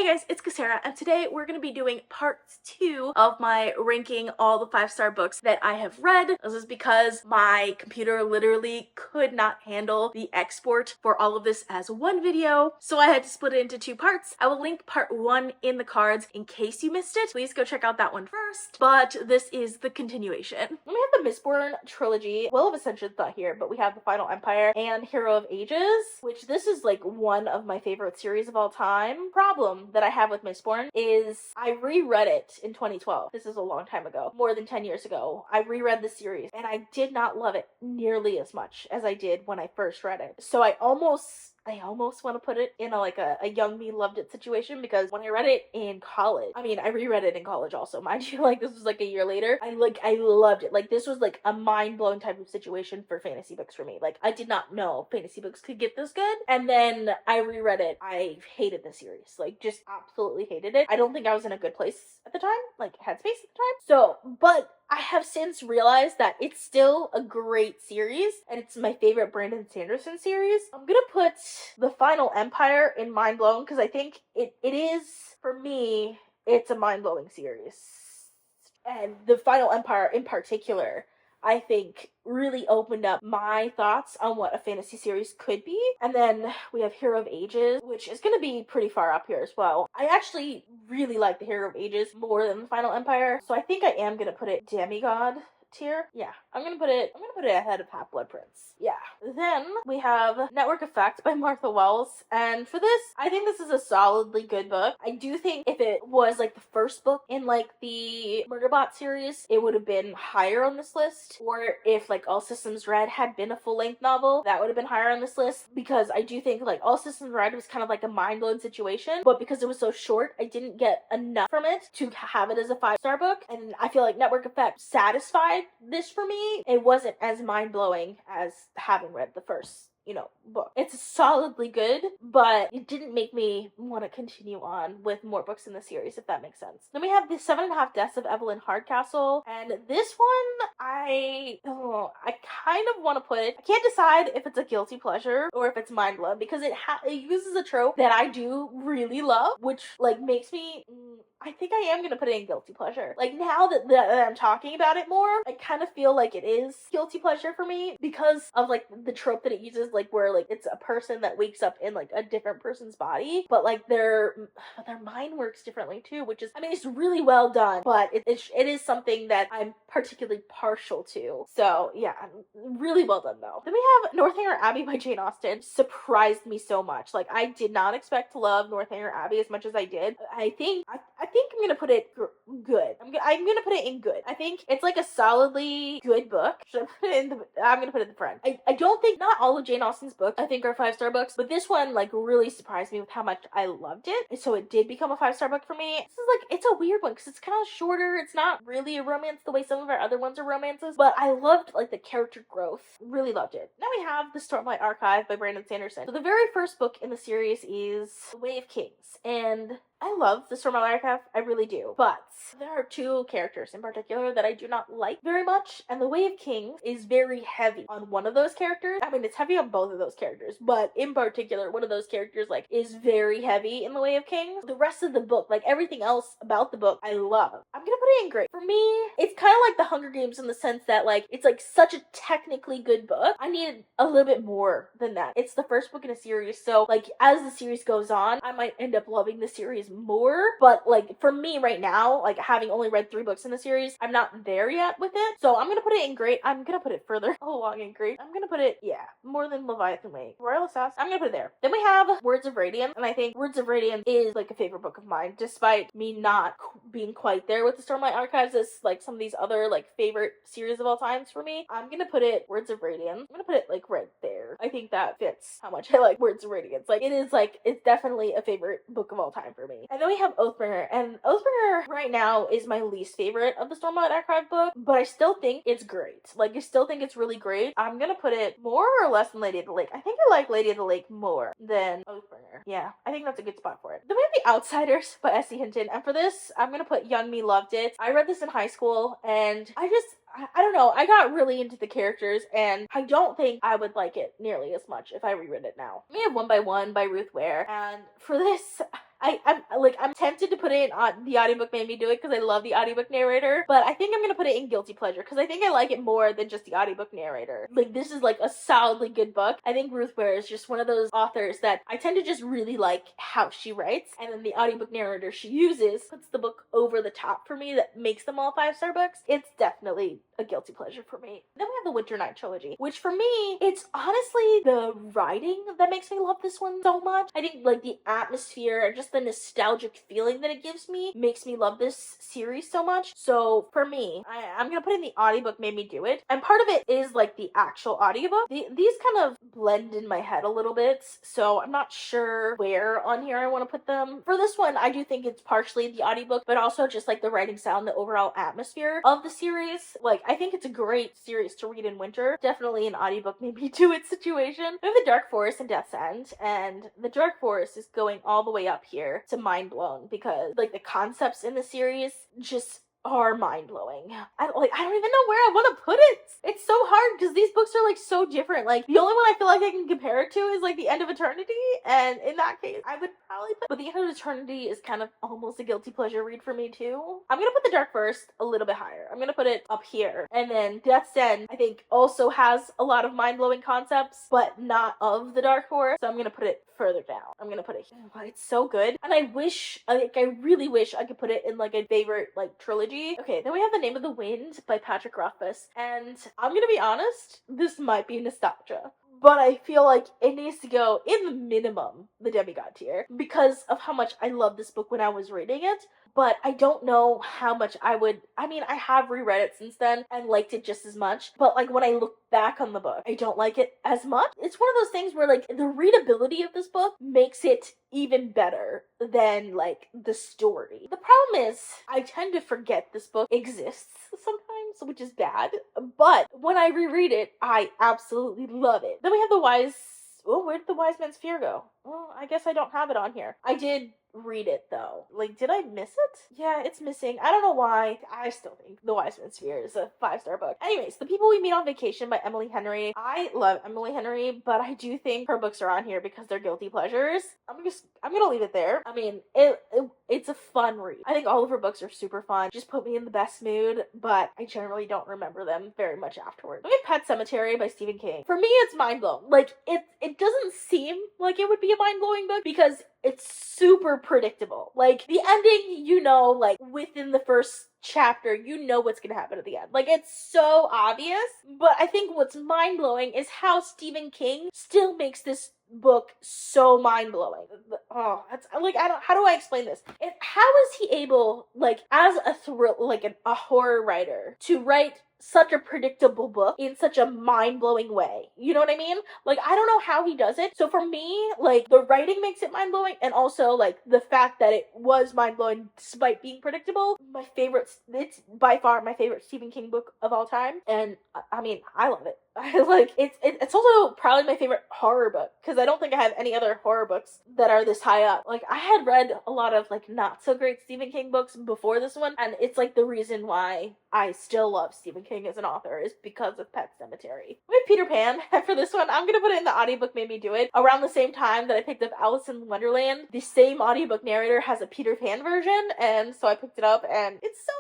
Hey guys, it's Kesara, and today we're going to be doing part 2 of my ranking all the 5-star books that I have read. This is because my computer literally could not handle the export for all of this as one video, so I had to split it into 2 parts. I will link part 1 in the cards in case you missed it. Please go check out that one first, but this is the continuation. We have the Mistborn trilogy, Will of Ascension not here, but we have the Final Empire and Hero of Ages, which this is like one of my favorite series of all time. Problem that I have with Mistborn is I reread it in 2012. This is a long time ago, more than 10 years ago. I reread the series and I did not love it nearly as much as I did when I first read it. So I almost want to put it in a young me loved it situation, because when I read it in college, I mean, I reread it in college also, mind you, like this was like a year later, I loved it. Like this was like a mind-blowing type of situation for fantasy books for me. Like I did not know fantasy books could get this good, and then I reread it. I hated the series, like just absolutely hated it. I don't think I was in a good place at the time, like headspace at the time. So, but I have since realized that it's still a great series, and it's my favorite Brandon Sanderson series. I'm gonna put the Final Empire in mind blown, because I think it is, for me, it's a mind-blowing series. And the Final Empire in particular, I think, really opened up my thoughts on what a fantasy series could be. And then we have Hero of Ages, which is going to be pretty far up here as well. I actually really like the Hero of Ages more than the Final Empire, so I think I am going to put it demigod tier. Yeah, I'm gonna put it ahead of Half-Blood Prince. Yeah. Then we have Network Effect by Martha Wells, and for this, I think this is a solidly good book. I do think if it was like the first book in like the Murderbot series, it would have been higher on this list, or if like All Systems Red had been a full-length novel, that would have been higher on this list, because I do think like All Systems Red was kind of like a mind-blowing situation, but because it was so short, I didn't get enough from it to have it as a 5-star book, and I feel like Network Effect satisfied this for me. It wasn't as mind-blowing as having read the first book. It's solidly good, but it didn't make me want to continue on with more books in the series, if that makes sense. Then we have the 7.5 Deaths of Evelyn Hardcastle, and this one, I kind of want to put it, I can't decide if it's a guilty pleasure or if it's mind-blowing, because it uses a trope that I do really love, which like makes me, I think I am going to put it in guilty pleasure. Like now that I'm talking about it more, I kind of feel like it is guilty pleasure for me because of like the trope that it uses, like where like it's a person that wakes up in like a different person's body, but like their mind works differently too, which is, I mean, it's really well done, but it is something that I'm particularly partial to. So yeah, really well done though. Then we have Northanger Abbey by Jane Austen. Surprised me so much. Like I did not expect to love Northanger Abbey as much as I did. I think I'm gonna put it good. I'm gonna put it in good. I think it's like a solidly good book. I'm gonna put it in the front. I don't think, not all of Jane Austen's books I think are 5-star books, but this one like really surprised me with how much I loved it, and so it did become a 5-star book for me. This is like, it's a weird one because it's kind of shorter. It's not really a romance the way some of our other ones are romances, but I loved like the character growth. Really loved it. Now we have the Stormlight Archive by Brandon Sanderson. So the very first book in the series is The Way of Kings, and I love the Stormlight Archive, I really do, but there are 2 characters in particular that I do not like very much, and The Way of Kings is very heavy on one of those characters. I mean, it's heavy on both of those characters, but in particular, one of those characters, like, is very heavy in The Way of Kings. The rest of the book, like, everything else about the book, I love. I'm gonna put it in great. For me, it's kind of like The Hunger Games in the sense that, like, it's, like, such a technically good book. I needed a little bit more than that. It's the first book in a series, so, like, as the series goes on, I might end up loving the series more, but like for me right now, like having only read 3 books in the series, I'm not there yet with it, so I'm gonna put it in great. I'm gonna put it further along in great. I'm gonna put it, yeah, more than Leviathan Wake. Royal Assassin, I'm gonna put it there. Then we have Words of Radiance, and I think Words of Radiance is like a favorite book of mine, despite me not being quite there with the Stormlight Archives as like some of these other like favorite series of all times for me. I'm gonna put it Words of Radiance. I'm gonna put it like right there. I think that fits how much I like Words of Radiance. Like it is like, it's definitely a favorite book of all time for me. And then we have Oathbringer, and Oathbringer right now is my least favorite of the Stormlight Archive book, but I still think it's great. Like, I still think it's really great. I'm gonna put it more or less than Lady of the Lake. I think I like Lady of the Lake more than Oathbringer. Yeah, I think that's a good spot for it. Then we have The Outsiders by S.E. Hinton, and for this, I'm gonna put Young Me Loved It. I read this in high school, and I don't know, I got really into the characters, and I don't think I would like it nearly as much if I reread it now. We have One by One by Ruth Ware, and for this, I'm tempted to put it on the audiobook made me do it because I love the audiobook narrator, but I think I'm gonna put it in guilty pleasure because I think I like it more than just the audiobook narrator. Like, this is like a solidly good book. I think Ruth Ware is just one of those authors that I tend to just really like how she writes, and then the audiobook narrator she uses puts the book over the top for me that makes them all 5-star books. It's definitely a guilty pleasure for me. Then we have the Winter Night trilogy, which for me, it's honestly the writing that makes me love this one so much. I think like the atmosphere and just the nostalgic feeling that it gives me makes me love this series so much. So for me, I'm gonna put in the audiobook made me do it. And part of it is like the actual audiobook. These kind of blend in my head a little bit, so I'm not sure where on here I want to put them. For this one, I do think it's partially the audiobook, but also just like the writing style and the overall atmosphere of the series. Like, I think it's a great series to read in winter. Definitely an audiobook maybe do it situation. We have the Dark Forest and Death's End, and the Dark Forest is going all the way up here to mind blown because like the concepts in the series just are mind-blowing. I don't even know where I want to put it. It's so hard because these books are like so different. Like, the only one I feel like I can compare it to is like The End of Eternity, and in that case I would probably put, but The End of Eternity is kind of almost a guilty pleasure read for me too. I'm gonna put The Dark Forest a little bit higher. I'm gonna put it up here, and then Death's End I think also has a lot of mind-blowing concepts, but not of the Dark Forest, so I'm gonna put it further down. I'm gonna put it here. Oh, it's so good, and I really wish I could put it in like a favorite like trilogy. Okay, then we have The Name of the Wind by Patrick Rothfuss, and I'm gonna be honest, this might be nostalgia, but I feel like it needs to go in the minimum the demigod tier because of how much I loved this book when I was reading it. But I don't know how much I have reread it since then and liked it just as much, but like when I look back on the book, I don't like it as much. It's one of those things where like the readability of this book makes it even better than like the story. The problem is I tend to forget this book exists sometimes, which is bad, but when I reread it, I absolutely love it. Then we have where did the Wise Man's Fear go? Well, I guess I don't have it on here. I did read it though. Like, did I miss it? Yeah, it's missing. I don't know why. I still think The Wise Man's Fear is a 5-star book. Anyways, The People We Meet on Vacation by Emily Henry. I love Emily Henry, but I do think her books are on here because they're guilty pleasures. I'm gonna leave it there. I mean, it's a fun read. I think all of her books are super fun. Just put me in the best mood, but I generally don't remember them very much afterwards. We have Pet Sematary by Stephen King. For me, it's mind blown. Like, it doesn't seem like it would be a mind blowing book because it's super predictable. Like, the ending, like, within the first chapter, what's gonna happen at the end. Like, it's so obvious, but I think what's mind-blowing is how Stephen King still makes this book so mind-blowing. Oh, that's, like, how do I explain this? How is he able, like, as a horror writer, to write such a predictable book in such a mind-blowing way? You know what I mean? Like, I don't know how he does it. So for me, like, the writing makes it mind-blowing, and also, like, the fact that it was mind-blowing despite being predictable. It's by far my favorite Stephen King book of all time, and I mean, I love it. It's also probably my favorite horror book, because I don't think I have any other horror books that are this high up. Like, I had read a lot of, like, not so great Stephen King books before this one, and it's, like, the reason why I still love Stephen King as an author is because of Pet Sematary. We have Peter Pan. For this one, I'm gonna put it in the audiobook made me do it. Around the same time that I picked up Alice in Wonderland, the same audiobook narrator has a Peter Pan version, and so I picked it up, and it's so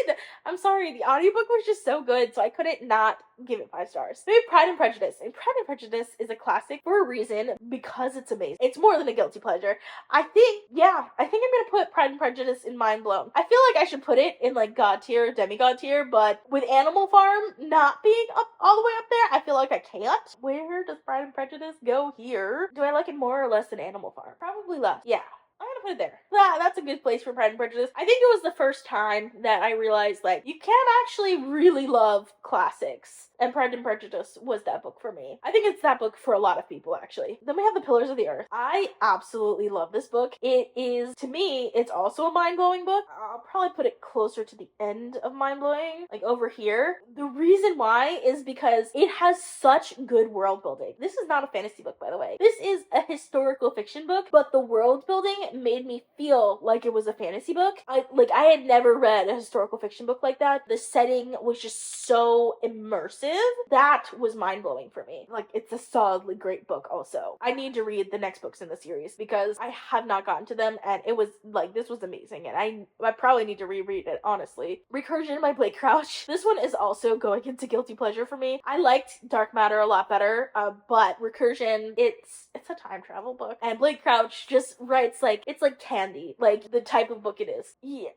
good! I'm sorry, the audiobook was just so good, so I couldn't not give it 5 stars. Maybe Pride and Prejudice. And Pride and Prejudice is a classic for a reason, because it's amazing. It's more than a guilty pleasure. I think I'm gonna put Pride and Prejudice in Mind Blown. I feel like I should put it in, like, God tier, demigod tier, but with Animal Farm not being up all the way up there, I feel like I can't. Where does Pride and Prejudice go here? Do I like it more or less than Animal Farm? Probably less. Yeah. I'm gonna put it there. That's a good place for Pride and Prejudice. I think it was the first time that I realized, like, you can actually really love classics. And Pride and Prejudice was that book for me. I think it's that book for a lot of people, actually. Then we have The Pillars of the Earth. I absolutely love this book. It is, to me, it's also a mind-blowing book. I'll probably put it closer to the end of mind-blowing, like over here. The reason why is because it has such good world building. This is not a fantasy book, by the way. This is a historical fiction book, but the world building made me feel like it was a fantasy book. I had never read a historical fiction book like that. The setting was just so immersive. That was mind-blowing for me. Like, it's a solidly great book also. I need to read the next books in the series because I have not gotten to them, and it was like, this was amazing, and I probably need to reread it, honestly. Recursion by Blake Crouch. This one is also going into guilty pleasure for me. I liked Dark Matter a lot better, but Recursion, it's a time travel book, and Blake Crouch just writes like, it's like candy, like the type of book it is. Yeah.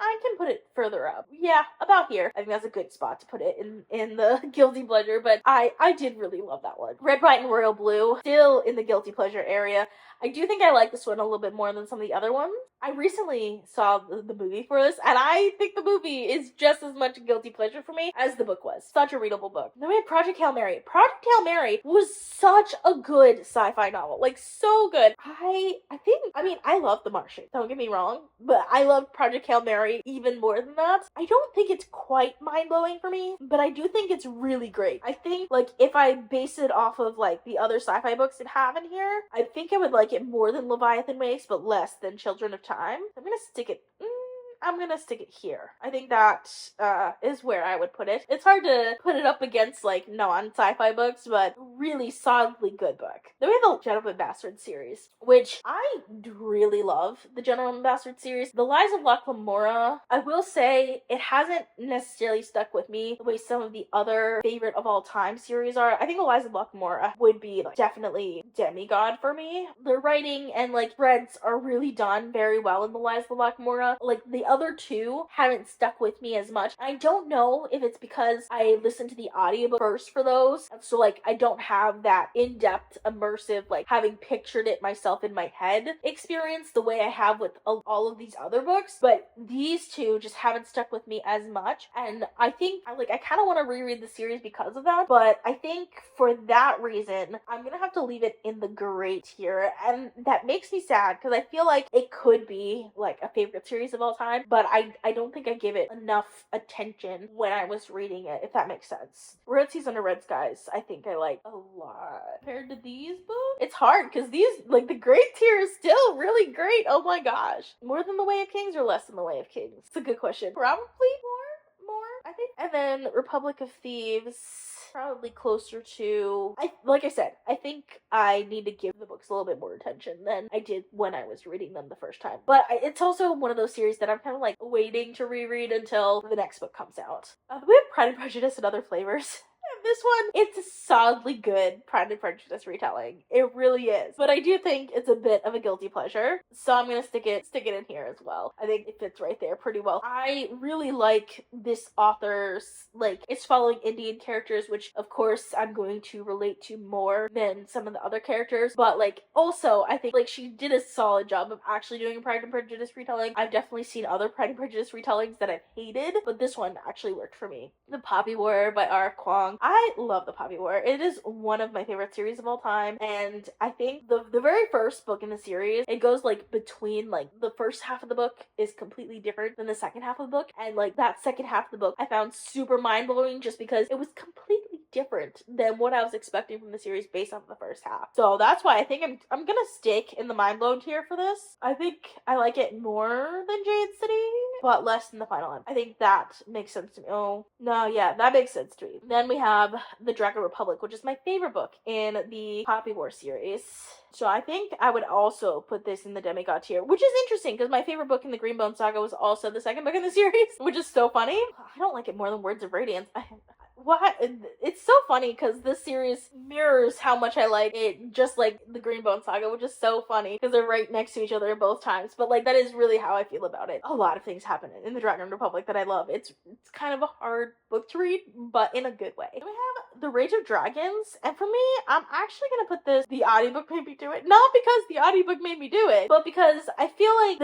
I can put it further up. Yeah, about here. I think that's a good spot to put it in the guilty pleasure, but I did really love that one. Red, White, and Royal Blue, still in the guilty pleasure area. I do think I like this one a little bit more than some of the other ones. I recently saw the movie for this, and I think the movie is just as much a guilty pleasure for me as the book was. Such a readable book. Then we have Project Hail Mary. Project Hail Mary was such a good sci-fi novel. Like, so good. I love The Martian. Don't get me wrong, but I love Project Hail Mary even more than that. I don't think it's quite mind-blowing for me, but I do think it's really great. I think, like, if I base it off of, like, the other sci-fi books it have in here, I think I would like it more than Leviathan Wakes, but less than Children of Time. I'm gonna stick it here. I think that is where I would put it. It's hard to put it up against like non-sci-fi books, but really solidly good book. Then we have the Gentleman Bastard series, which I really love. The Gentleman Bastard series. The Lies of Locke Lamora, I will say it hasn't necessarily stuck with me the way some of the other favorite of all time series are. I think The Lies of Locke Lamora would be like, definitely demigod for me. The writing and like threads are really done very well in The Lies of Locke Lamora. Like, the other two haven't stuck with me as much. I don't know if it's because I listened to the audiobook first for those, so like I don't have that in-depth, immersive, like having pictured it myself in my head experience the way I have with all of these other books, but these two just haven't stuck with me as much, and I think I kind of want to reread the series because of that, but I think for that reason I'm gonna have to leave it in the great tier, and that makes me sad because I feel like it could be like a favorite series of all time, but I don't think I gave it enough attention when I was reading it, if that makes sense. Red Seas Under Red Skies, I think I like a lot. Compared to these books, it's hard because these, like, the great tier is still really great. Oh my gosh. More than The Way of Kings or less than The Way of Kings? It's a good question. Probably more, I think. And then Republic of Thieves, probably closer to, like I said, I think I need to give the books a little bit more attention than I did when I was reading them the first time. But it's also one of those series that I'm kind of like waiting to reread until the next book comes out. We have Pride and Prejudice and Other Flavors. This one, it's a solidly good Pride and Prejudice retelling. It really is. But I do think it's a bit of a guilty pleasure, so I'm gonna stick it in here as well. I think it fits right there pretty well. I really like this author's, like, it's following Indian characters, which of course I'm going to relate to more than some of the other characters, but like also I think like she did a solid job of actually doing a Pride and Prejudice retelling. I've definitely seen other Pride and Prejudice retellings that I've hated, but this one actually worked for me. The Poppy War by R. Kwong. I love The Poppy War. It is one of my favorite series of all time, and I think the very first book in the series, it goes like between, like, the first half of the book is completely different than the second half of the book, and like that second half of the book I found super mind-blowing just because it was completely different than what I was expecting from the series based off of the first half. So that's why I think I'm gonna stick in the mind-blown tier for this. I think I like it more than Jade City, but less than the final one. I think that makes sense to me. Oh, no, yeah, that makes sense to me. Then we have The Dragon Republic, which is my favorite book in the Poppy War series. So I think I would also put this in the demigod tier, which is interesting because my favorite book in the Greenbone Saga was also the second book in the series, which is so funny. I don't like it more than Words of Radiance. What? It's so funny because this series mirrors how much I like it, just like the Greenbone Saga, which is so funny because they're right next to each other both times. But like, that is really how I feel about it. A lot of things happen in the Dragon Republic that I love. It's kind of a hard book to read, but in a good way. We have The Rage of Dragons, and for me, I'm actually gonna put this, the audiobook made me do it. Not because the audiobook made me do it, but because I feel like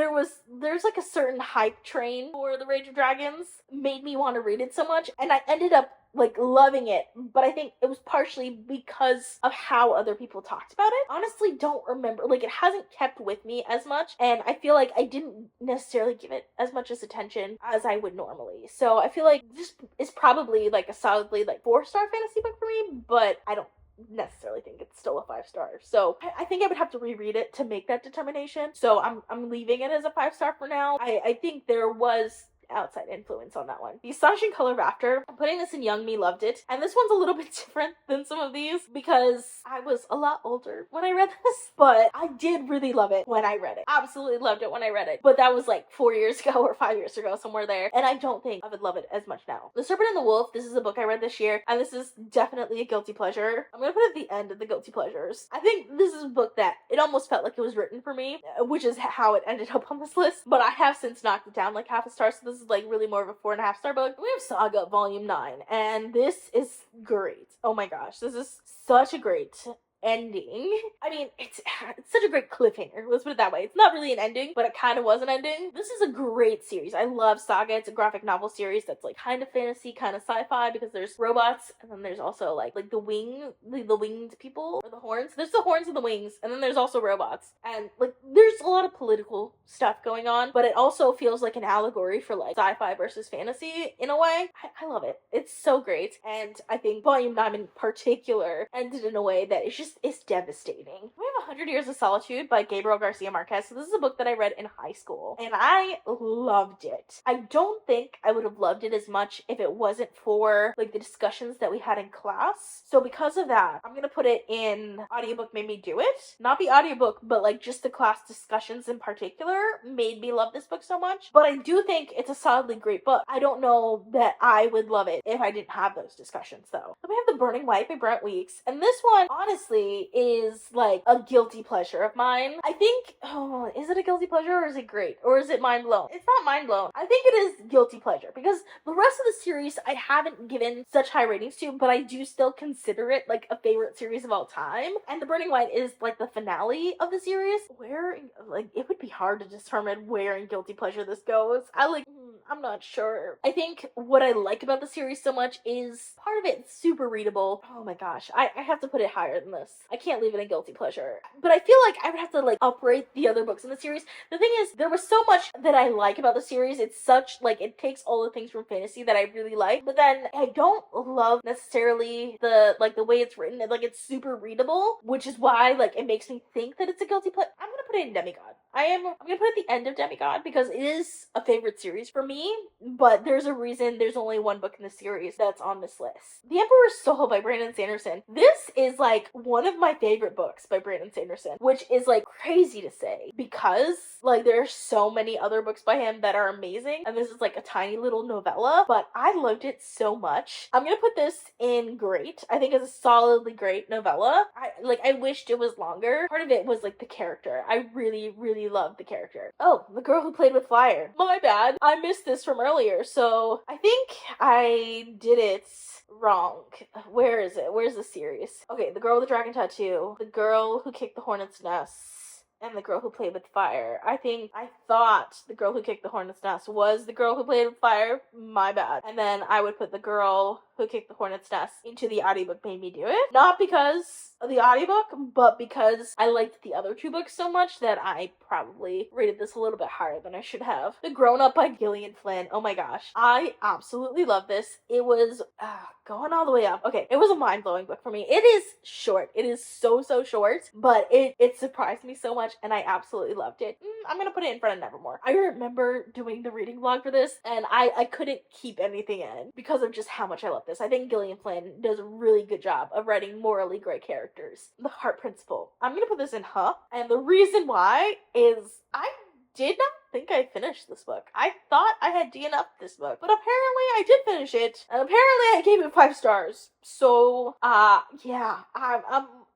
there's like a certain hype train for The Rage of Dragons, made me want to read it so much, and I ended up like loving it, but I think it was partially because of how other people talked about it. Honestly, don't remember, like, it hasn't kept with me as much, and I feel like I didn't necessarily give it as much as attention as I would normally. So I feel like this is probably like a solidly like 4-star fantasy book for me, but I don't necessarily think it's still a 5-star. So I think I would have to reread it to make that determination. So I'm leaving it as a 5-star for now. I think there was outside influence on that one. The Astonishing Color of After, I'm putting this in Young Me Loved It, and this one's a little bit different than some of these because I was a lot older when I read this, but I did really love it when I read it. Absolutely loved it when I read it, but that was like 4 years ago or 5 years ago, somewhere there, and I don't think I would love it as much now. The Serpent and the Wolf, this is a book I read this year, and this is definitely a guilty pleasure. I'm gonna put it at the end of the guilty pleasures. I think this is a book that it almost felt like it was written for me, which is how it ended up on this list, but I have since knocked it down like half a star, so this is like really more of a 4.5-star book. We have Saga Volume 9, and this is great. Oh my gosh, this is such a great ending. I mean, it's such a great cliffhanger. Let's put it that way. It's not really an ending, but it kind of was an ending. This is a great series. I love Saga. It's a graphic novel series that's like kind of fantasy, kind of sci-fi, because there's robots, and then there's also like the winged people, or the horns. There's the horns and the wings, and then there's also robots. And like there's a lot of political stuff going on, but it also feels like an allegory for like sci-fi versus fantasy in a way. I love it. It's so great. And I think Volume 9 in particular ended in a way that it's devastating. We have 100 Years of Solitude by Gabriel Garcia Marquez. So this is a book that I read in high school, and I loved it. I don't think I would have loved it as much if it wasn't for like the discussions that we had in class. So because of that, I'm gonna put it in audiobook made me do it. Not the audiobook, but like just the class discussions in particular made me love this book so much. But I do think it's a solidly great book. I don't know that I would love it if I didn't have those discussions though. Then we have The Burning White by Brent Weeks, and this one honestly is like a guilty pleasure of mine. I think, is it a guilty pleasure or is it great? Or is it mind blown? It's not mind blown. I think it is guilty pleasure because the rest of the series I haven't given such high ratings to, but I do still consider it like a favorite series of all time. And The Burning White is like the finale of the series. Where, like, it would be hard to determine where in guilty pleasure this goes. I'm not sure. I think what I like about the series so much is part of it's super readable. Oh my gosh, I have to put it higher than this. I can't leave it in guilty pleasure. But I feel like I would have to like uprate the other books in the series. The thing is, there was so much that I like about the series. It's such like it takes all the things from fantasy that I really like, but then I don't love necessarily the way it's written. Like it's super readable, which is why like it makes me think that it's a guilty pleasure. I'm gonna put it in Demigod. I'm gonna put it at the end of Demigod because it is a favorite series for me, but there's a reason there's only one book in the series that's on this list. The Emperor's Soul by Brandon Sanderson. This is like one of my favorite books by Brandon Sanderson, which is like crazy to say because like there are so many other books by him that are amazing, and this is like a tiny little novella, but I loved it so much. I'm gonna put this in great. I think it's a solidly great novella. I wished it was longer. Part of it was like the character. I really loved the character. Oh, The Girl Who Played with Fire. My bad. I missed this from earlier, so I think I did it wrong. Where is it? Where's the series? Okay, The Girl with the Dragon Tattoo, The Girl Who Kicked the Hornet's Nest, and The Girl Who Played with Fire. I thought The Girl Who Kicked the Hornet's Nest was The Girl Who Played with Fire. My bad. And then I would put The Girl Who Kicked the Hornet's Nest into the audiobook made me do it. Not because of the audiobook, but because I liked the other two books so much that I probably rated this a little bit higher than I should have. The Grown Up by Gillian Flynn. Oh my gosh. I absolutely love this. It was going all the way up. Okay, it was a mind-blowing book for me. It is short. It is so short, but it surprised me so much and I absolutely loved it. I'm gonna put it in front of Nevermore. I remember doing the reading vlog for this and I couldn't keep anything in because of just how much I love this. I think Gillian Flynn does a really good job of writing morally great characters. The Heart Principle. I'm gonna put this in and the reason why is I did not think I finished this book. I thought I had DNF'd this book, but apparently I did finish it, and apparently I gave it 5 stars. So, yeah,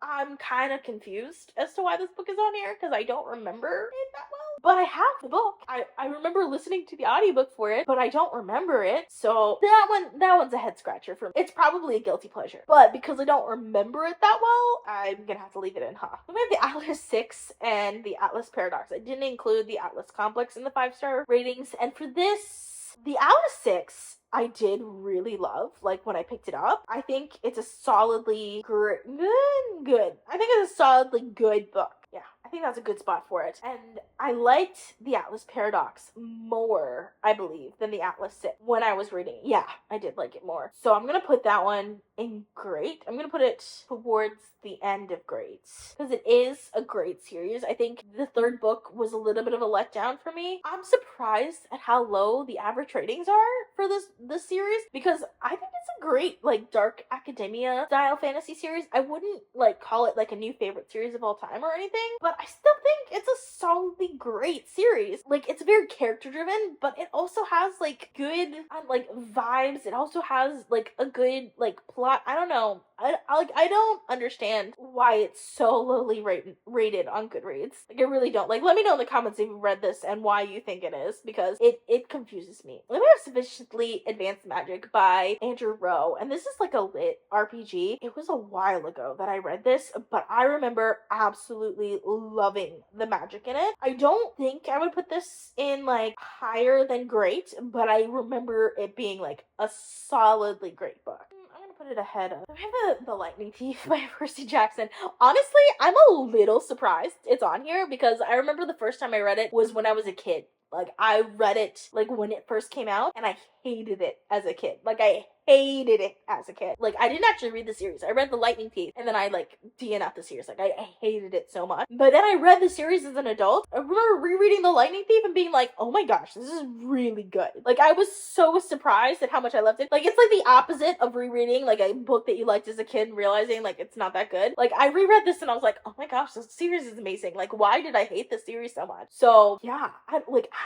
I'm kind of confused as to why this book is on here, because I don't remember it that well. But I have the book. I remember listening to the audiobook for it, but I don't remember it. So that one's a head scratcher for me. It's probably a guilty pleasure. But because I don't remember it that well, I'm gonna have to leave it in We have the Atlas 6 and the Atlas Paradox. I didn't include the Atlas Complex in the 5-star ratings. And for this, the Atlas 6, I did really love, like, when I picked it up. I think it's a solidly good. I think it's a solidly good book. Yeah, I think that's a good spot for it. And I liked the Atlas Paradox more, I believe, than the Atlas 6 when I was reading it. Yeah, I did like it more. So I'm gonna put that one in great. I'm gonna put it towards the end of greats because it is a great series. I think the third book was a little bit of a letdown for me. I'm surprised at how low the average ratings are for this series because I think it's a great like dark academia style fantasy series. I wouldn't like call it like a new favorite series of all time or anything, but I still think it's a solidly great series. Like it's very character driven, but it also has like good like vibes. It also has like a good like plot. I don't know. I don't understand why it's so lowly rated on Goodreads. Like I really don't. Like let me know in the comments if you've read this and why you think it is because it confuses me. Let me have Sufficiently Advanced Magic by Andrew Rowe, and this is like a lit RPG. It was a while ago that I read this, but I remember absolutely loving the magic in it. I don't think I would put this in like higher than great, but I remember it being like a solidly great book. I'm gonna put it ahead of. I have the Lightning Thief by Percy Jackson. Honestly, I'm a little surprised it's on here because I remember the first time I read it was when I was a kid. Like I read it like when it first came out and I hated it as a kid. Like I hated it as a kid. Like I didn't actually read the series. I read The Lightning Thief and then I like DNF'd the series. Like I hated it so much. But then I read the series as an adult. I remember rereading The Lightning Thief and being like, oh my gosh, this is really good. Like I was so surprised at how much I loved it. Like it's like the opposite of rereading like a book that you liked as a kid and realizing like it's not that good. Like I reread this and I was like, oh my gosh, this series is amazing. Like why did I hate this series so much? So yeah, I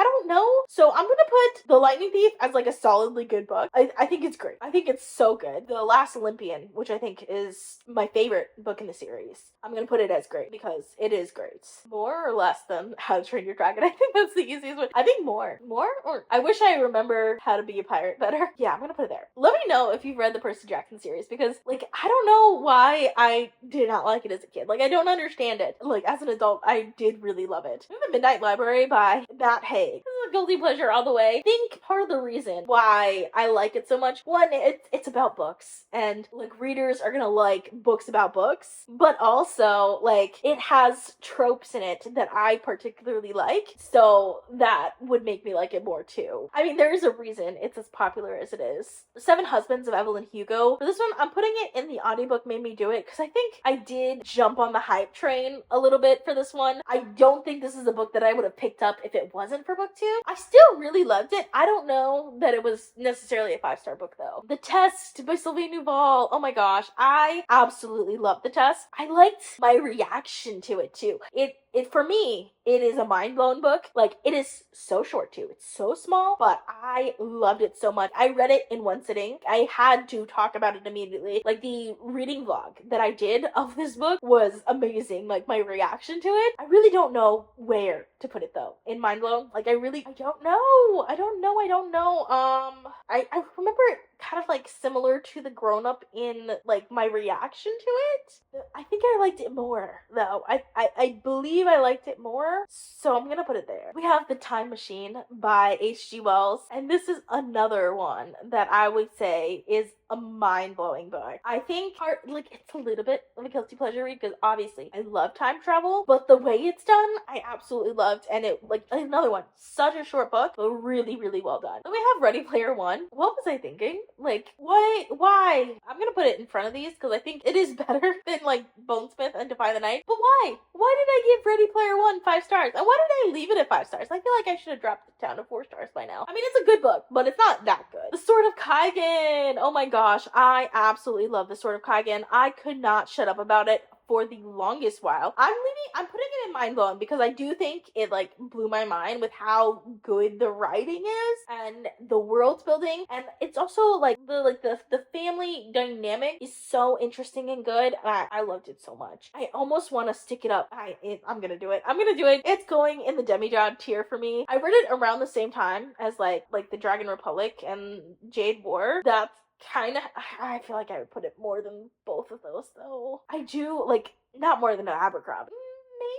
don't know. So I'm gonna put The Lightning Thief as like a solidly good book. I think it's great. I think it's so good. The Last Olympian, which I think is my favorite book in the series, I'm gonna put it as great because it is great. More or less than How to Train Your Dragon. I think that's the easiest one. I think more. More? Or I wish I remember How to Be a Pirate better. Yeah, I'm gonna put it there. Let me know if you've read the Percy Jackson series because like I don't know why I did not like it as a kid. Like I don't understand it. Like as an adult, I did really love it. The Midnight Library by Matt Haig. This is a guilty pleasure all the way. I think part of the reason why I like it so much, one, it's about books and like readers are gonna like books about books, but also like it has tropes in it that I particularly like, so that would make me like it more too. I mean, there is a reason it's as popular as it is. Seven Husbands of Evelyn Hugo. For this one, I'm putting it in the audiobook made me do it because I think I did jump on the hype train a little bit for this one. I don't think this is a book that I would have picked up if it wasn't for book two. I still really loved it. I don't know that it was necessarily a 5-star book though. The Test by Sylvie Nouveau. Oh my gosh, I absolutely loved The Test. I liked my reaction to it too. It for me, it is a mind-blown book. Like it is so short too. It's so small, but I loved it so much. I read it in one sitting. I had to talk about it immediately. Like the reading vlog that I did of this book was amazing. Like my reaction to it. I really don't know where to put it though. In mind blown. Like I don't know. I don't know. I remember it kind of like similar to The Grown Up in like my reaction to it. I think I liked it more though. I believe I liked it more, so I'm gonna put it there. We have The Time Machine by H.G. Wells, and this is another one that I would say is a mind-blowing book. I think it's a little bit of a guilty pleasure read because obviously I love time travel, but the way it's done I absolutely loved, and it like another one, such a short book but really really well done. Then we have Ready Player One. What was I thinking? Like why I'm gonna put it in front of these because I think it is better than like Bonesmith and Defy the Night, but why did I give Ready Player One 5 stars and why did I leave it at 5 stars? I feel like I should have dropped it down to 4 stars by now. I mean, it's a good book, but it's not that good. The Sword of Kaigen. Oh my gosh, I absolutely love The Sword of Kaigen. I could not shut up about it for the longest while. I'm putting it in mind blown because I do think it like blew my mind with how good the writing is and the world building, and it's also like the family dynamic is so interesting and good. I loved it so much. I almost want to stick it up. I'm gonna do it. It's going in the demigod tier for me. I read it around the same time as like the Dragon Republic and Jade War. That's kind of, I feel like I would put it more than both of those though. I do like not more than an Abercrombie.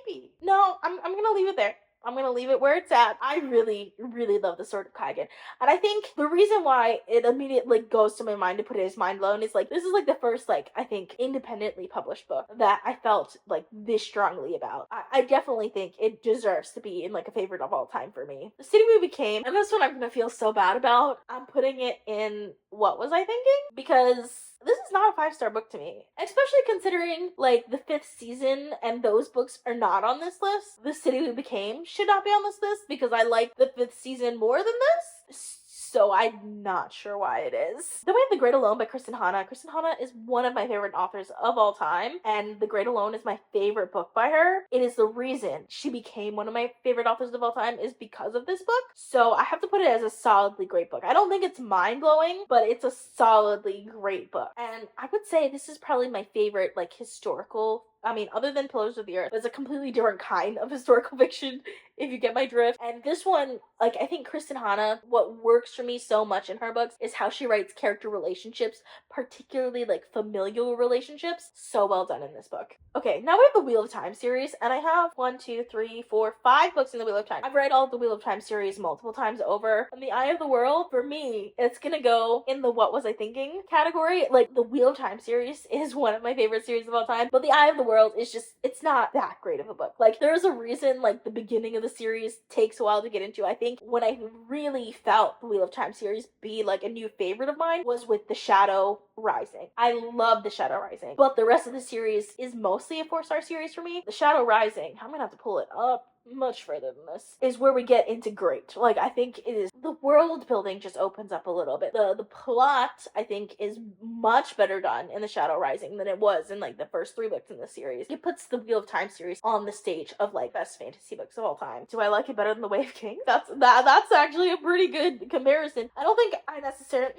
Maybe. No, I'm gonna leave it there. I'm gonna leave it where it's at. I really, really love The Sword of Kaigen. And I think the reason why it immediately goes to my mind to put it as mind blown is like, this is like the first, like, I think independently published book that I felt like this strongly about. I definitely think it deserves to be in like a favorite of all time for me. The City We Became, and this one I'm gonna feel so bad about. I'm putting it in What Was I Thinking? Because this is not a 5-star book to me, especially considering like the 5th season and those books are not on this list. The City We Became should not be on this list because I like the 5th season more than this. So I'm not sure why it is. Then we have The Great Alone by Kristen Hanna. Kristen Hanna is one of my favorite authors of all time, and The Great Alone is my favorite book by her. It is the reason she became one of my favorite authors of all time is because of this book. So I have to put it as a solidly great book. I don't think it's mind-blowing, but it's a solidly great book. And I would say this is probably my favorite like historical, I mean, other than Pillars of the Earth, it's a completely different kind of historical fiction, if you get my drift. And this one, like, I think Kristen Hanna, what works for me so much in her books is how she writes character relationships, particularly, like, familial relationships. So well done in this book. Okay, now we have the Wheel of Time series, and I have 5 books in the Wheel of Time. I've read all of the Wheel of Time series multiple times over. And The Eye of the World, for me, it's gonna go in the What Was I Thinking category. Like, the Wheel of Time series is one of my favorite series of all time, but The Eye of the World is just, it's not that great of a book. Like, there's a reason, like, the beginning of the series takes a while to get into. I think when I really felt the Wheel of Time series be, like, a new favorite of mine was with The Shadow Rising. I love The Shadow Rising, but the rest of the series is mostly a 4-star series for me. The Shadow Rising, I'm gonna have to pull it up much further than this, is where we get into great. Like, I think it is, the world building just opens up a little bit. The plot, I think, is much better done in The Shadow Rising than it was in, like, the first 3 books in the series. It puts the Wheel of Time series on the stage of, like, best fantasy books of all time. Do I like it better than The Way of Kings? That's actually a pretty good comparison. I don't think I necessarily...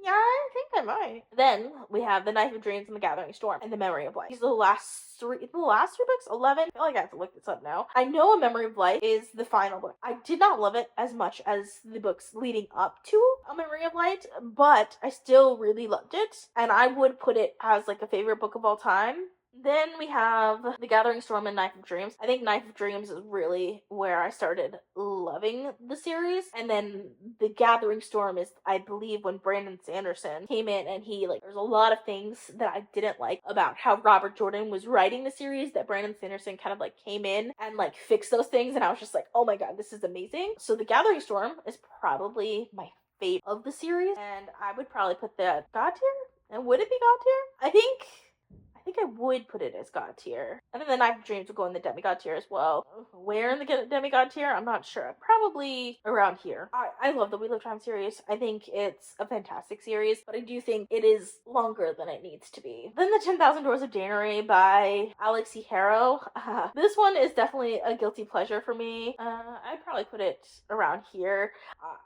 Yeah, I think I might. Then we have The Knife of Dreams and The Gathering Storm and The Memory of Life. These are the last 3 books? 11? I feel like I have to look this up now. I know A Memory of Life is the final book. I did not love it as much as the books leading up to A Memory of Light, but I still really loved it, and I would put it as like a favorite book of all time. Then we have The Gathering Storm and Knife of Dreams. I think Knife of Dreams is really where I started loving the series. And then The Gathering Storm is, I believe, when Brandon Sanderson came in and he, like, there's a lot of things that I didn't like about how Robert Jordan was writing the series that Brandon Sanderson kind of, like, came in and, like, fixed those things. And I was just like, oh my god, this is amazing. So The Gathering Storm is probably my favorite of the series. And I would probably put that God tier? And would it be God tier? I think I would put it as God tier. And then The Knife of Dreams would go in the demigod tier as well. Where in the demigod tier? I'm not sure. Probably around here. I love the Wheel of Time series. I think it's a fantastic series, but I do think it is longer than it needs to be. Then The 10,000 Doors of January by Alex E. Harrow. This one is definitely a guilty pleasure for me. I'd probably put it around here.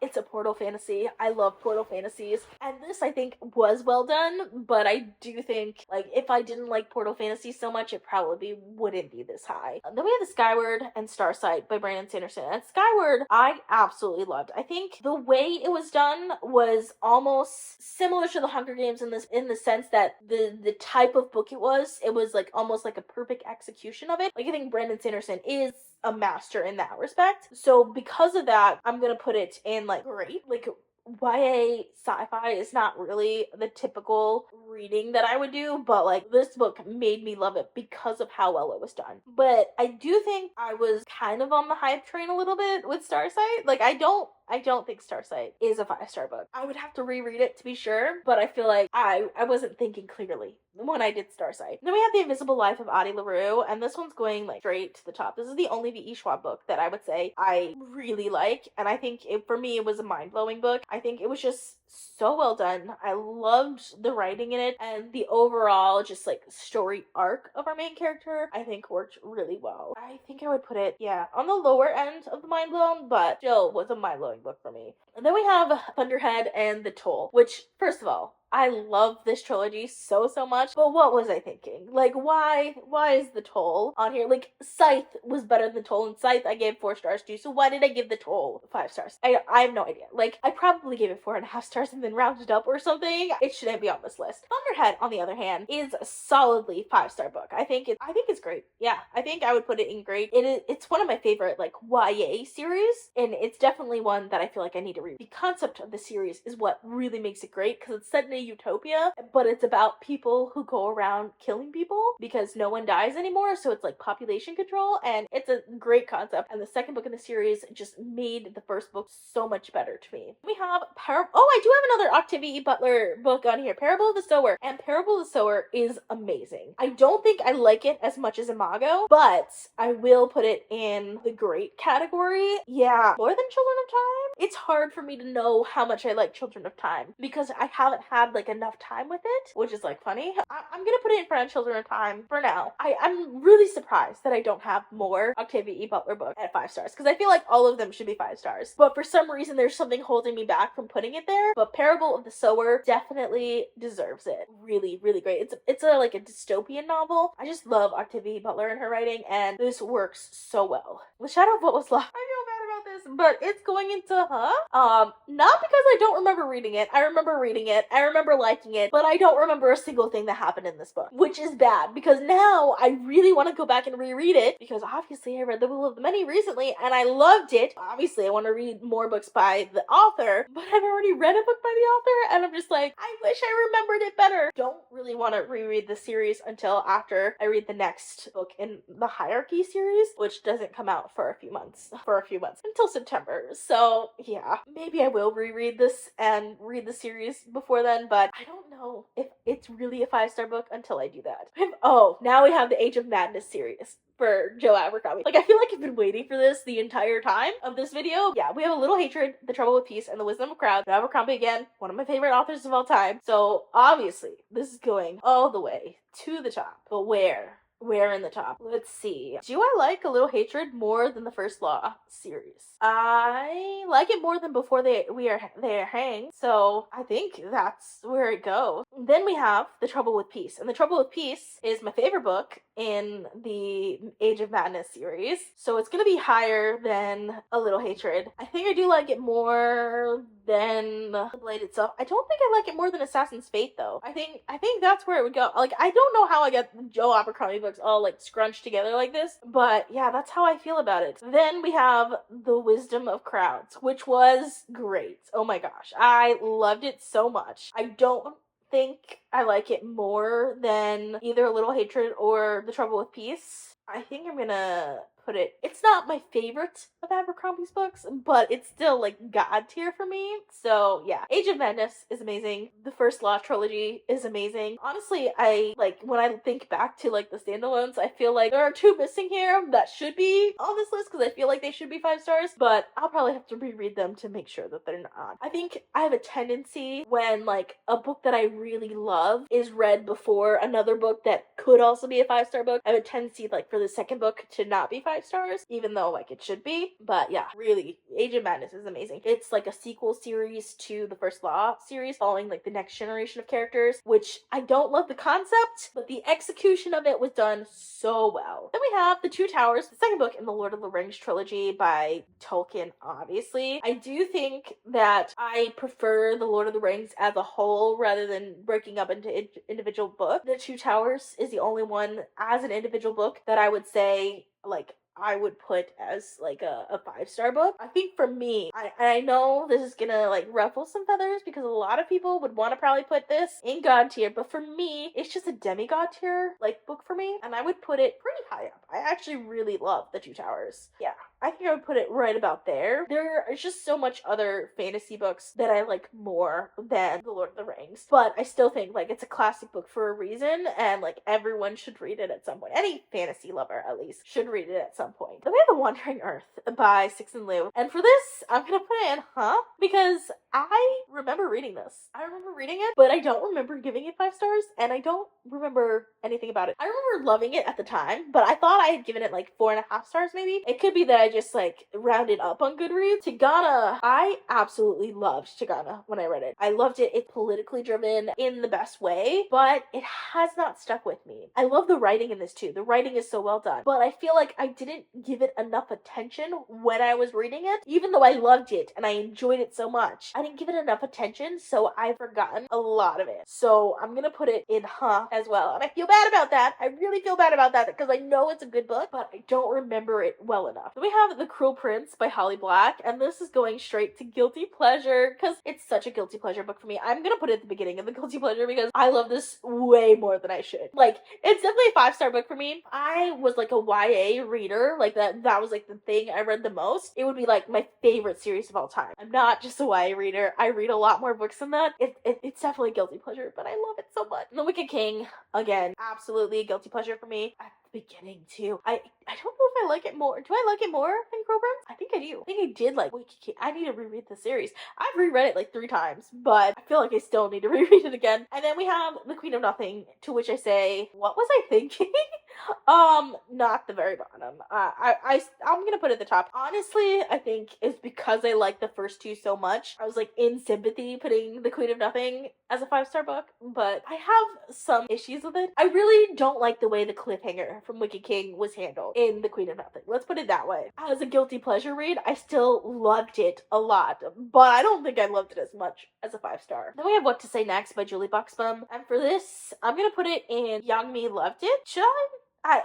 It's a portal fantasy. I love portal fantasies. And this, I think, was well done, but I do think, like, if I didn't like portal fantasy so much, it probably wouldn't be this high. Then we have The Skyward and Starsight by Brandon Sanderson. And Skyward, I absolutely loved. I think the way it was done was almost similar to The Hunger Games in the sense that the type of book it was like almost like a perfect execution of it. Like, I think Brandon Sanderson is a master in that respect. So because of that, I'm gonna put it in like great. Like, YA sci-fi is not really the typical reading that I would do, but like this book made me love it because of how well it was done. But I do think I was kind of on the hype train a little bit with Starsight. Like, I don't think Starsight is a 5-star book. I would have to reread it to be sure, but I feel like I wasn't thinking clearly when I did Starsight. Then we have The Invisible Life of Addie LaRue, and this one's going like straight to the top. This is the only V.E. Schwab book that I would say I really like, and I think for me it was a mind-blowing book. I think it was just so well done. I loved the writing in it, and the overall just like story arc of our main character I think worked really well. I think I would put it, yeah, on the lower end of the mind blown, but still was a mind blowing book for me. And then we have Thunderhead and The Toll, which, first of all, I love this trilogy so much, but what was I thinking? Like, why is the Toll on here? Like, Scythe was better than Toll, and Scythe I gave 4 stars to, so why did I give the Toll 5 stars? I have no idea. Like, I probably gave it 4.5 stars and then rounded up or something. It shouldn't be on this list. Thunderhead, on the other hand, is a solidly 5-star book. I think it's great. Yeah, I think I would put it in great. It's one of my favorite, like, YA series, and it's definitely one that I feel like I need to read. The concept of the series is what really makes it great, because it's set in a utopia, but it's about people who go around killing people because no one dies anymore, so it's like population control, and it's a great concept, and the second book in the series just made the first book so much better to me. We have I do have another Octavia E. Butler book on here, Parable of the Sower, and Parable of the Sower is amazing. I don't think I like it as much as Imago, but I will put it in the great category. Yeah, more than Children of Time? It's hard for me to know how much I like Children of Time because I haven't had like enough time with it, which is like funny. I'm gonna put it in front of Children of Time for now. I'm really surprised that I don't have more Octavia E. Butler books at 5 stars, because I feel like all of them should be 5 stars, but for some reason there's something holding me back from putting it there. But Parable of the Sower definitely deserves it. Really, really great. It's a like a dystopian novel. I just love Octavia E. Butler and her writing, and this works so well. The Shadow of What Was Lost. I feel bad about this, but it's going into not because I don't remember reading it. I remember reading it. I remember liking it, but I don't remember a single thing that happened in this book, which is bad because now I really want to go back and reread it, because obviously I read The Will of the Many recently and I loved it. Obviously I want to read more books by the author, but I've already read a book by the author and I'm just like, I wish I remembered it better. Don't really want to reread the series until after I read the next book in the Hierarchy series, which doesn't come out for a few months until September. So yeah, maybe I will reread this and read the series before then, but I don't know if it's really a 5-star book until I do that. Now we have the Age of Madness series for Joe Abercrombie. Like, I feel like I've been waiting for this the entire time of this video. Yeah, we have A Little Hatred, The Trouble with Peace, and The Wisdom of Crowds. Joe Abercrombie, again, one of my favorite authors of all time. So obviously, this is going all the way to the top. But where? Where in the top? Let's see. Do I like A Little Hatred more than the First Law series? I like it more than Before They Are Hanged, so I think that's where it goes. Then we have The Trouble with Peace, and The Trouble with Peace is my favorite book in the Age of Madness series, so it's gonna be higher than A Little Hatred. I think I do like it more than The Blade itself. I don't think I like it more than Assassin's Fate, though. I think that's where it would go. Like, I don't know how I got Joe Abercrombie books all like scrunched together like this, but yeah, that's how I feel about it. Then we have The Wisdom of Crowds, which was great. Oh my gosh, I loved it so much. I don't think I like it more than either A Little Hatred or The Trouble with Peace. I think I'm gonna put it's not my favorite of Abercrombie's books, but it's still like god tier for me. So yeah, Age of Madness is amazing. The First Law trilogy is amazing. Honestly, I like, when I think back to like the standalones, I feel like there are 2 missing here that should be on this list because I feel like they should be 5 stars, but I'll probably have to reread them to make sure that they're not. I think I have a tendency when like a book that I really love is read before another book that could also be a 5-star book. I have a tendency like for the second book to not be 5 stars, even though like it should be. But yeah, really, Age of Madness is amazing. It's like a sequel series to the First Law series, following like the next generation of characters, which I don't love the concept, but the execution of it was done so well. Then we have The Two Towers, the second book in the Lord of the Rings trilogy by Tolkien, obviously. I do think that I prefer the Lord of the Rings as a whole rather than breaking up into individual books. The Two Towers is the only one as an individual book that I would say like I would put as like a 5-star book. I think for me, I know this is gonna like ruffle some feathers because a lot of people would want to probably put this in god tier, but for me, it's just a demigod tier like book for me, and I would put it pretty high up. I actually really love The Two Towers. Yeah, I think I would put it right about there. There is just so much other fantasy books that I like more than The Lord of the Rings, but I still think like it's a classic book for a reason, and like everyone should read it at some point. Any fantasy lover at least should read it at some point. Then we have The Wandering Earth by Six and Liu, and for this I'm gonna put it in because I remember reading this. I remember reading it, but I don't remember giving it 5 stars, and I don't remember anything about it. I remember loving it at the time, but I thought I had given it like 4.5 stars maybe. It could be that I just like rounded up on Goodreads. Tigana, I absolutely loved Tigana when I read it. I loved it. It's politically driven in the best way, but it has not stuck with me. I love the writing in this too. The writing is so well done, but I feel like I didn't give it enough attention when I was reading it, even though I loved it and I enjoyed it so much. I didn't give it enough attention, so I've forgotten a lot of it. So I'm gonna put it in as well, and I feel bad about that. I really feel bad about that because I know it's a good book, but I don't remember it well enough. Then we have The Cruel Prince by Holly Black, and this is going straight to guilty pleasure because it's such a guilty pleasure book for me. I'm gonna put it at the beginning of the guilty pleasure because I love this way more than I should. Like, it's definitely a 5-star book for me. I was like a YA reader, like that was like the thing I read the most. It would be like my favorite series of all time. I'm not just a YA reader. I read a lot more books than that. It's definitely a guilty pleasure, but I love it so much. And The Wicked King, again, absolutely a guilty pleasure for me. At the beginning too. I don't know if I like it more. Do I like it more than Cruel Prince? I think I do. I think I did like Wicked King. I need to reread the series. I've reread it like 3 times, but I feel like I still need to reread it again. And then we have The Queen of Nothing, to which I say, what was I thinking? Not the very bottom. I'm gonna put it at the top. Honestly, I think it's because I like the first 2 so much. I was like in sympathy putting The Queen of Nothing as a 5-star book, but I have some issues with it. I really don't like the way the cliffhanger from Wicked King was handled in The Queen of Nothing. Let's put it that way. As a guilty pleasure read, I still loved it a lot, but I don't think I loved it as much as a 5-star. Then we have What to Say Next by Julie Buxbaum, and for this, I'm gonna put it in Young Me Loved It. Should I?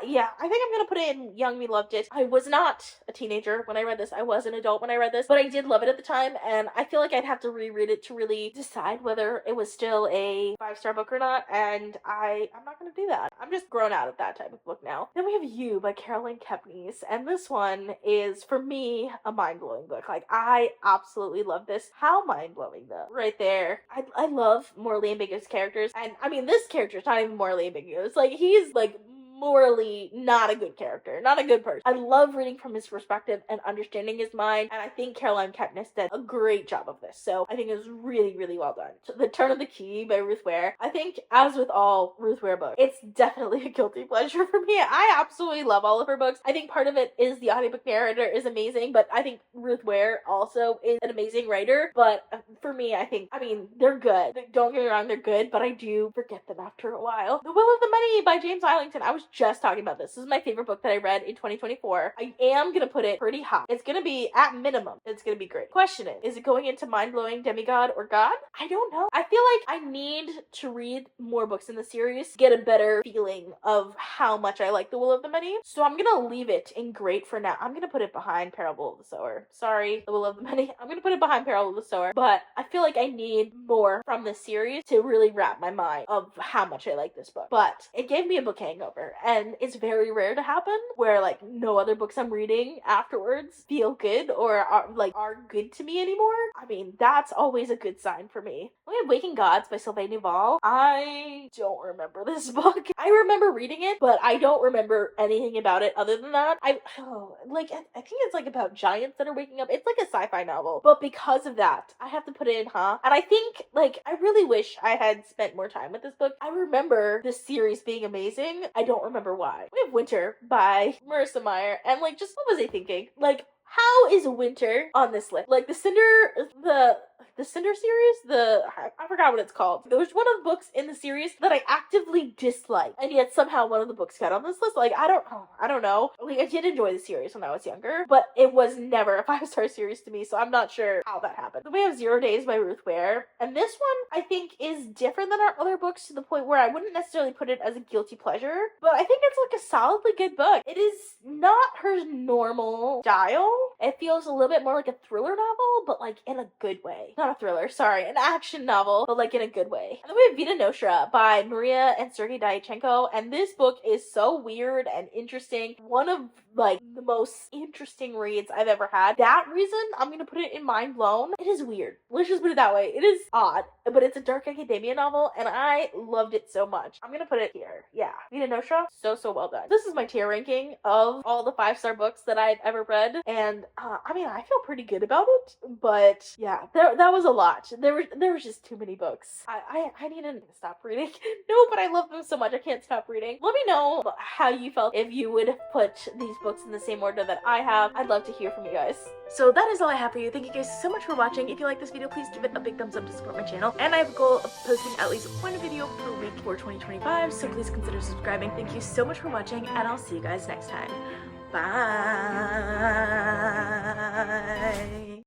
Yeah, I think I'm gonna put it in Young Me Loved It. I was not a teenager when I read this. I was an adult when I read this, but I did love it at the time, and I feel like I'd have to reread it to really decide whether it was still a 5-star book or not, and I'm not gonna do that. I'm just grown out of that type of book now. Then we have You by Caroline Kepnes, and this one is, for me, a mind-blowing book. Like, I absolutely love this. How mind-blowing, though. Right there. I love morally ambiguous characters, and I mean, this character is not even morally ambiguous. Like, he's, like, morally not a good character, not a good person. I love reading from his perspective and understanding his mind, and I think Caroline Kepnes did a great job of this. So I think it was really, really well done. So The Turn of the Key by Ruth Ware. I think, as with all Ruth Ware books, it's definitely a guilty pleasure for me. I absolutely love all of her books. I think part of it is the audiobook narrator is amazing, but I think Ruth Ware also is an amazing writer. But for me, I mean, they're good. Don't get me wrong, they're good, but I do forget them after a while. The Will of the Many by James Islington. I was just talking about this. This is my favorite book that I read in 2024. I am gonna put it pretty high. It's gonna be, at minimum, it's gonna be great. Question is it going into mind-blowing, demigod, or god? I don't know. I feel like I need to read more books in the series to get a better feeling of how much I like The Will of the Many. So I'm gonna leave it in great for now. I'm gonna put it behind Parable of the Sower. Sorry, The Will of the Many. I'm gonna put it behind Parable of the Sower, but I feel like I need more from this series to really wrap my mind of how much I like this book. But it gave me a book hangover, and it's very rare to happen where like no other books I'm reading afterwards feel good or are good to me anymore. I mean, that's always a good sign for me. We have Waking Gods by Sylvain Duval. I don't remember this book. I remember reading it, but I don't remember anything about it other than that. I think it's like about giants that are waking up. It's like a sci-fi novel, but because of that, I have to put it in, And I think, like, I really wish I had spent more time with this book. I remember this series being amazing. I don't remember why. We have Winter by Marissa Meyer, and like, just what was I thinking? Like, how is Winter on this list? Like, the Cinder series, I forgot what it's called. There was one of the books in the series that I actively disliked, and yet somehow one of the books got on this list. Like, I don't know. Like, I did enjoy the series when I was younger, but it was never a 5-star series to me, so I'm not sure how that happened. Then we have 0 Days by Ruth Ware, and this one, I think, is different than our other books to the point where I wouldn't necessarily put it as a guilty pleasure, but I think it's like a solidly good book. It is not her normal style. It feels a little bit more like a thriller novel, but like in a good way. Not a thriller, sorry, an action novel, but like in a good way. And then we have Vita Nostra by Maria and Sergei Dyachenko, and this book is so weird and interesting. One of like the most interesting reads I've ever had. That reason, I'm gonna put it in Mind Blown. It is weird. Let's just put it that way. It is odd, but it's a dark academia novel, and I loved it so much. I'm gonna put it here. Yeah, Vita Nostra, so well done. This is my tier ranking of all the 5-star books that I've ever read, and I mean, I feel pretty good about it, but yeah, there that was a lot. There was just too many books. I need to stop reading. No, but I love them so much I can't stop reading. Let me know how you felt, if you would put these books in the same order that I have. I'd love to hear from you guys. So that is all I have for you. Thank you guys so much for watching. If you like this video, please give it a big thumbs up to support my channel. And I have a goal of posting at least one video per week for 2025, so please consider subscribing. Thank you so much for watching, and I'll see you guys next time. Bye.